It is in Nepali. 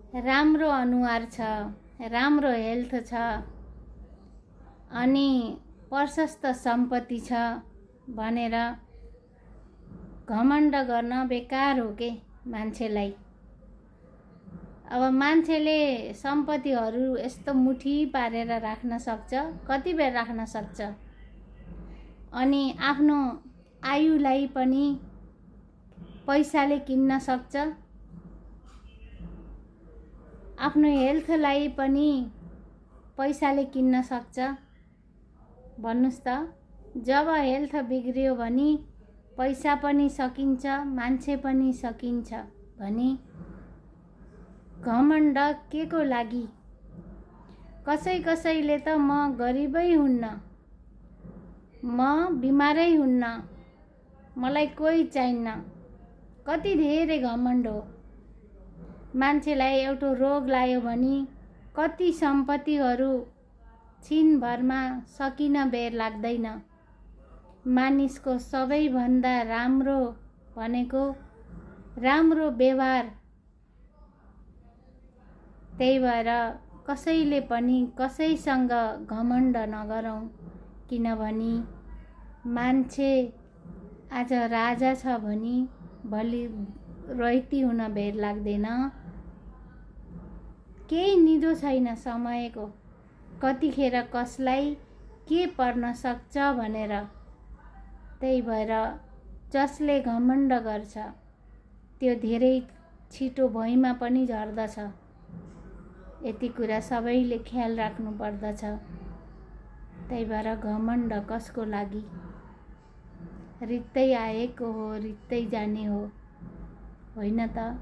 राम्रो अनुहार छ, राम्रो हेल्थ छ अनि प्रशस्त सम्पत्ति छ भनेर घमण्ड गर्न बेकार हो के मान्छेलाई। अब मान्छेले सम्पत्तिहरू यस्तो मुठी पारेर राख्न सक्छ, कति बेर राख्न सक्छ। अनि आफ्नो आयुलाई पनि पैसाले किन्न सक्छ, आफ्नो हेल्थलाई पनि पैसाले किन्न सक्छ। भन्नुस् त, जब हेल्थ बिग्रियो भने पैसा पनि सकिन्छ, मान्छे पनि सकिन्छ भने घमण्ड के को लागि? कसैले त म गरिबै हुन्न, म बिमारै हुन्न, मलाई कोही चाहिन्न, कति धेरै घमण्ड हो। मान्छेलाई एउटा रोग लाग्यो भने कति सम्पत्तिहरू छिनभरमा सकिन बेर लाग्दैन। मानिसको सबैभन्दा राम्रो भनेको राम्रो व्यवहार। त्यही भएर कसैले पनि कसैसँग घमण्ड नगरौँ, किनभने मान्छे आज राजा छ भने भोलि रैती हुन बेर लाग्दैन। केही निदो छैन समयको, कतिखेर कसलाई के पर्न सक्छ भनेर। त्यही भएर जसले घमण्ड गर्छ त्यो धेरै छिटो भुइँमा पनि झर्दछ। यति कुरा सबैले ख्याल राख्नु पर्दछ। त्यही भएर घमण्ड कसको लागि? रित्तै आएको हो, रित्तै जाने हो, होइन त?